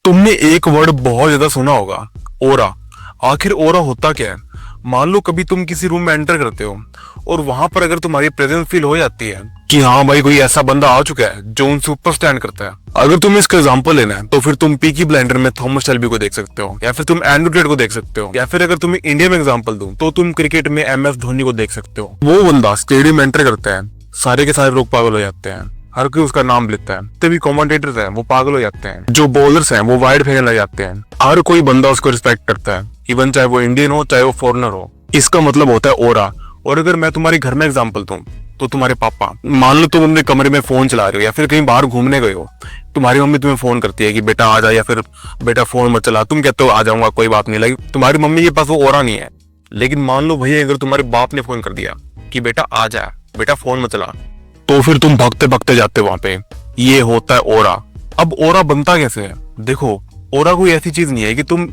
तुमने एक वर्ड बहुत ज्यादा सुना होगा, ओरा। आखिर ओरा होता क्या है? मान लो कभी तुम किसी रूम में एंटर करते हो और वहां पर अगर तुम्हारी प्रेजेंस फील हो जाती है कि हाँ भाई कोई ऐसा बंदा आ चुका है जो उनसे ऊपर स्टैंड करता है। अगर तुम्हें इसका एग्जांपल लेना है तो फिर तुम पीकी ब्लाइंडर में थॉमस शेल्बी को देख सकते हो, या फिर तुम एंड्रू टेट को देख सकते हो, या फिर अगर तुम्हें इंडिया में एग्जांपल दूं तो तुम क्रिकेट में MS धोनी को देख सकते हो। वो बंदा स्टेडियम में एंटर करता है, सारे के सारे लोग पागल हो जाते हैं, हर कोई उसका नाम लेता है। तभी कमेंटेटर्स हैं वो पागल हो जाते हैं, जो बॉलर्स हैं वो वाइड फेंकने लग जाते हैं। हर कोई बंदा उसको रिस्पेक्ट करता है, इवन चाहे वो इंडियन हो चाहे वो फॉरेनर हो। इसका मतलब होता है ओरा। और अगर मैं तुम्हारे घर में एग्जांपल दूं तो तुम्हारे पापा, मान लो तुम अपने कमरे में फोन चला रहे हो या फिर कहीं बाहर घूमने गए हो, तुम्हारी मम्मी तुम्हें फोन करती है कि बेटा आ जा, या फिर बेटा फोन मत चला। तुम कहते हो आ जाऊंगा कोई बात नहीं, लगी तुम्हारी मम्मी के पास वो ओरा नहीं है। लेकिन मान लो भैया अगर तुम्हारे बाप ने फोन कर दिया कि बेटा आ जा, बेटा फोन मत चला, तो फिर तुम भागते भागते जाते वहां पे। ये होता है ओरा। अब ओरा बनता कैसे है? देखो, ओरा कोई ऐसी चीज नहीं है कि तुम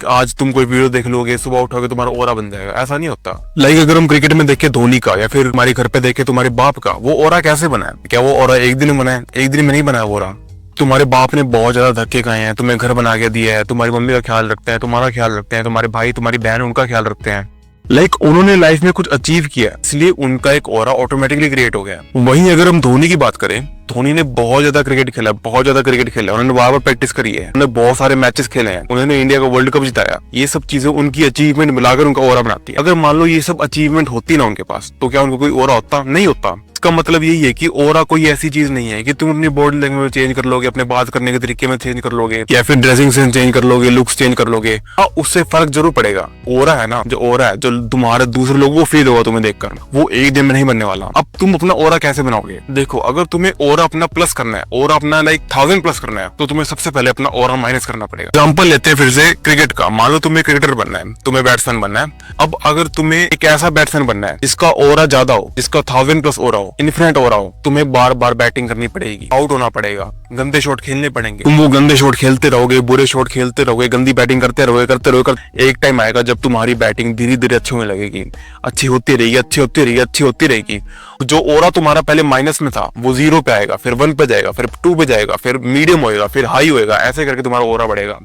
आज तुम कोई वीडियो देख लोगे, सुबह उठोगे तुम्हारा ओरा बन जाएगा, ऐसा नहीं होता। अगर हम क्रिकेट में देखें धोनी का, या फिर हमारे घर पे देखे तुम्हारे बाप का, वो ओरा कैसे बना है? क्या वो ओरा एक दिन में बना है? एक दिन में नहीं बना है वो ओरा। तुम्हारे बाप ने बहुत ज्यादा धक्के खाए हैं, तुम्हें घर बना के दिया है, तुम्हारी मम्मी का ख्याल रखते हैं, तुम्हारा ख्याल रखते हैं, तुम्हारे भाई तुम्हारी बहन उनका ख्याल रखते हैं। उन्होंने लाइफ में कुछ अचीव किया, इसलिए उनका एक ऑरा ऑटोमेटिकली क्रिएट हो गया। वहीं अगर हम धोनी की बात करें, धोनी ने बहुत ज्यादा क्रिकेट खेला, बहुत ज्यादा क्रिकेट खेला, उन्होंने बार बार प्रैक्टिस करी है, उन्होंने बहुत सारे मैचेस खेले हैं, उन्होंने इंडिया का वर्ल्ड कप जिताया। ये सब चीजें उनकी अचीवमेंट मिलाकर उनका ऑरा बनाती है। अगर मान लो ये सब अचीवमेंट होती ना उनके पास, तो क्या उनको कोई ऑरा होता? नहीं होता। इसका मतलब यही है कि ओरा कोई ऐसी चीज नहीं है कि तुम अपनी बॉडी लैंग्वेज चेंज कर लोगे, अपने बात करने के तरीके में चेंज कर लोगे, या फिर ड्रेसिंग सेंस चेंज कर लोगे, लुक्स चेंज कर लोगे। हाँ, उससे फर्क जरूर पड़ेगा। ओरा है ना, जो ओरा है, जो तुम्हारे दूसरे लोगों को फील होगा तुम्हें देखकर, वो एक दिन में नहीं बनने वाला। अब तुम अपना ओरा कैसे बनाओगे? देखो, अगर तुम्हें ओरा अपना प्लस करना है, ओरा अपना 1000 प्लस करना है, तो तुम्हें सबसे पहले अपना ओरा माइनस करना पड़ेगा। एग्जाम्पल लेते हैं फिर से क्रिकेट का। मान लो तुम्हें क्रिकेटर बनना है, तुम्हें बैट्समैन बनना है। अब अगर तुम्हें एक ऐसा बैट्समैन बनना है जिसका ओरा ज्यादा हो, जिसका 1000 प्लस ओरा हो, इन्फिनिट ओरा हो, तुम्हें बार बार बैटिंग करनी पड़ेगी, आउट होना पड़ेगा, गंदे शॉट खेलने पड़ेंगे। तुम वो गंदे शॉट खेलते रहोगे, बुरे शॉट खेलते रहोगे, गंदी बैटिंग करते रहोगे। एक टाइम आएगा जब तुम्हारी बैटिंग धीरे धीरे अच्छी होने लगेगी, अच्छी होती रहेगी। जो ओरा तुम्हारा पहले माइनस में था वो 0 पे आएगा, फिर 1 पे जाएगा, फिर 2 पे जाएगा, फिर मीडियम होएगा, फिर हाई होएगा। ऐसे करके तुम्हारा ओरा बढ़ेगा।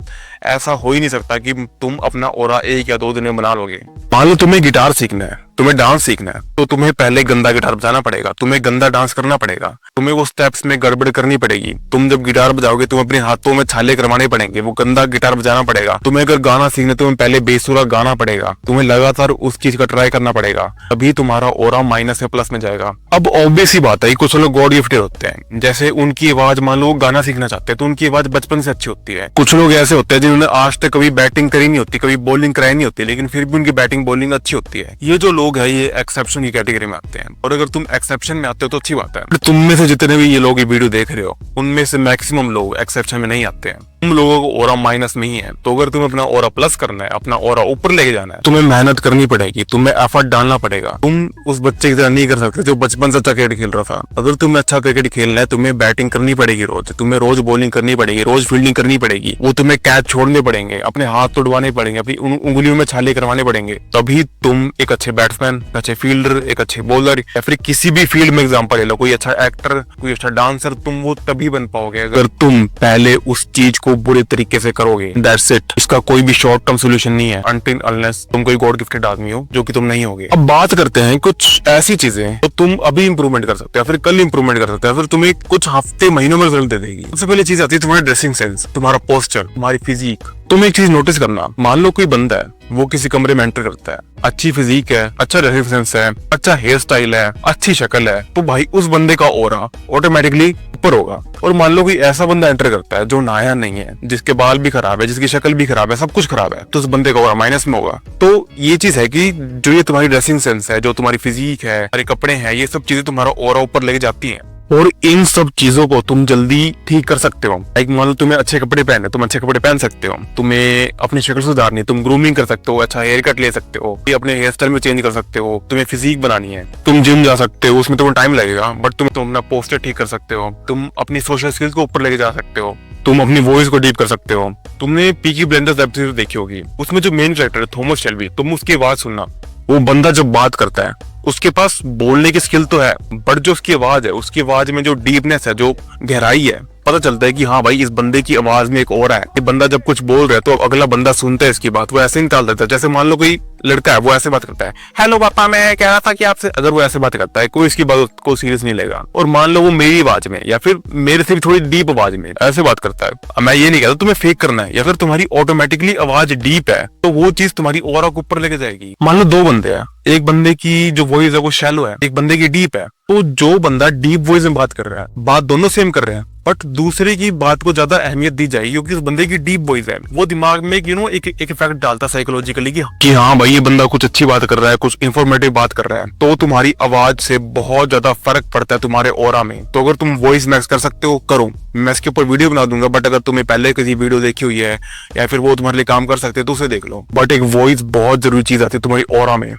ऐसा हो ही नहीं सकता कि तुम अपना ओरा 1 या 2 दिन में बना लोगे। मान लो तुम्हें गिटार सीखना है, तुम्हें डांस सीखना है, तो तुम्हें पहले गंदा गिटार बजाना पड़ेगा, तुम्हें गंदा डांस करना पड़ेगा, तुम्हें वो स्टेप्स में गड़बड़ करनी पड़ेगी। तुम जब गिटार बजाओगे तुम्हें अपने हाथों में छाले करवाने पड़ेंगे, वो गंदा गिटार बजाना पड़ेगा। तुम्हें अगर गाना सीखना है तुम्हें पहले बेसुरा गाना पड़ेगा, तुम्हें लगातार उस चीज का ट्राई करना पड़ेगा, तभी तुम्हारा ओरा माइनस से प्लस में जाएगा। अब ऑब्वियस ही बात है, कुछ लोग गॉड गिफ्टेड होते हैं, जैसे उनकी आवाज, मान लो गाना सीखना चाहते हैं तो उनकी आवाज बचपन से अच्छी होती है। कुछ लोग ऐसे होते हैं जिन्होंने आज तक कभी बैटिंग करी नहीं होती, कभी बॉलिंग कराई नहीं होती, लेकिन फिर भी उनकी बैटिंग बॉलिंग अच्छी होती है। ये जो लोग है ये एक्सेप्शन की कैटेगरी में आते हैं, और अगर तुम एक्सेप्शन में आते हो तो अच्छी बात है। तुम में से जितने भी ये लोग ये वीडियो देख रहे हो, उनमें से मैक्सिमम लोग एक्सेप्शन में नहीं आते हैं। तुम लोगों को ओरा माइनस में ही है। तो अगर तुम्हें अपना ओरा प्लस करना है, अपना ओरा ऊपर लेके जाना है, तुम्हें मेहनत करनी पड़ेगी, तुम्हें एफर्ट डालना पड़ेगा। तुम उस बच्चे की तरह नहीं कर सकते जो बचपन से अच्छा क्रिकेट खेल रहा था। अगर तुम्हें अच्छा क्रिकेट खेलना है, तुम्हें बैटिंग करनी पड़ेगी रोज, तुम्हें रोज बॉलिंग करनी पड़ेगी, रोज फील्डिंग करनी पड़ेगी, वो तुम्हें कैच छोड़ने पड़ेंगे, अपने हाथ तोड़वाने पड़ेंगे, अपनी उंगलियों में छाले करवाने पड़ेंगे, तभी तुम एक अच्छे बैट्समैन, अच्छे फील्डर, एक अच्छे बॉलर, या फिर किसी भी फील्ड में एग्जाम्पल ले लो, कोई अच्छा एक्टर, कोई अच्छा डांसर, तुम वो तभी बन पाओगे अगर तुम पहले उस चीज को बुरे तरीके से करोगे। That's it. इसका कोई भी शॉर्ट टर्म सोल्यूशन नहीं है, अनटिल अनलेस तुम कोई गॉड गिफ्टेड आदमी हो, जो कि तुम नहीं होगे। अब बात करते हैं कुछ ऐसी चीजें तो तुम अभी इंप्रूवमेंट कर सकते हो, फिर कल इंप्रूवमेंट कर सकते हो, फिर तुम्हें कुछ हफ्ते महीनों में रिजल्ट दे देगी। सबसे पहले चीज आती है तुम्हारा ड्रेसिंग सेंस, तुम्हारा पोस्चर, तुम्हारी फिजिक। तुम एक चीज नोटिस करना, मान लो कोई बंदा है, वो किसी कमरे में एंटर करता है, अच्छी फिजिक है, अच्छा ड्रेसिंग सेंस है, अच्छा हेयर स्टाइल है, अच्छी शक्ल है, तो भाई उस बंदे का ऑरा ऑटोमेटिकली ऊपर होगा। और मान लो कोई ऐसा बंदा एंटर करता है जो नया नहीं है, जिसके बाल भी खराब है, जिसकी शक्ल भी खराब है, सब कुछ खराब है, तो उस बंदे का ऑरा माइनस में होगा। तो ये चीज है कि जो ये तुम्हारी ड्रेसिंग सेंस है, जो तुम्हारी फिजिक है, तुम्हारे कपड़े हैं, ये सब चीजें तुम्हारा ऑरा ऊपर लेके जाती है। और इन सब चीजों को तुम जल्दी ठीक कर सकते हो। लाइक मान लो तुम्हें अच्छे कपड़े पहने, तुम अच्छे कपड़े पहन सकते हो, तुम्हें अपनी शक्ल सुधारनी है, तुम ग्रूमिंग कर सकते हो, अच्छा हेयर कट ले सकते हो, अपने हेयर स्टाइल में चेंज कर सकते हो, तुम्हें फिजिक बनानी है, तुम जिम जा सकते हो, उसमें तुम्हें टाइम लगेगा, बट तुम अपना पोस्टर ठीक कर सकते हो, तुम अपनी सोशल स्किल्स को ऊपर लेके जा सकते हो, तुम अपनी वॉइस को डीप कर सकते हो। तुमने पीकी ब्लाइंडर्स एपिसोड देखी होगी, उसमें जो मेन कैरेक्टर है थॉमस शेल्बी, तुम उसकी आवाज सुनना, वो बंदा जब बात करता है उसके पास बोलने की स्किल तो है, बट जो उसकी आवाज है, उसकी आवाज में जो डीपनेस है, जो गहराई है, पता चलता है कि हाँ भाई इस बंदे की आवाज में एक और है। ये बंदा जब कुछ बोल रहा है तो अगला बंदा सुनता है इसकी बात, वो ऐसे निकाल देता है। जैसे मान लो कोई लड़का है वो ऐसे बात करता है, हेलो पापा मैं कह रहा था कि आपसे, अगर वो ऐसे बात करता है कोई इसकी बात को सीरियस नहीं लेगा। और मान लो वो मेरी आवाज में या फिर मेरे से भी थोड़ी डीप आवाज में ऐसे बात करता है। अब मैं ये नहीं कहता तुम्हें फेक करना है, या फिर तुम्हारी ऑटोमेटिकली आवाज डीप है तो वो चीज तुम्हारी ऑरा को ऊपर लेके जाएगी। मान लो दो बंदे हैं, एक बंदे की जो वॉइस है वो शैलो है, एक बंदे की डीप है, तो जो बंदा डीप वॉइस में बात कर रहा है, बात दोनों सेम कर रहे हैं, बट दूसरे की बात को ज्यादा अहमियत दी जाएगी क्योंकि उस बंदे की डीप वॉइस है। वो दिमाग में एक इफेक्ट डालता है साइकोलॉजिकली कि हाँ भाई ये बंदा कुछ अच्छी बात कर रहा है, कुछ इंफॉर्मेटिव बात कर रहा है, तो तुम्हारी आवाज से बहुत ज्यादा फर्क पड़ता है तुम्हारे ऑरा में। तो अगर तुम वॉइस मैच कर सकते हो करो, मैं इसके ऊपर वीडियो बना दूंगा, बट अगर तुम्हें पहले किसी वीडियो देखी हुई है या फिर वो तुम्हारे लिए काम कर सकते हैं तो उसे देख लो। बट एक वॉइस बहुत जरूरी चीज आती है तुम्हारी ऑरा में।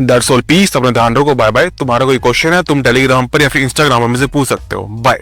दैट्स ऑल, पीस, अपना ध्यान रखो, बाय बाय। तुम्हारा कोई क्वेश्चन है तुम टेलीग्राम पर या फिर इंस्टाग्राम पर मुझसे पूछ सकते हो। बाय।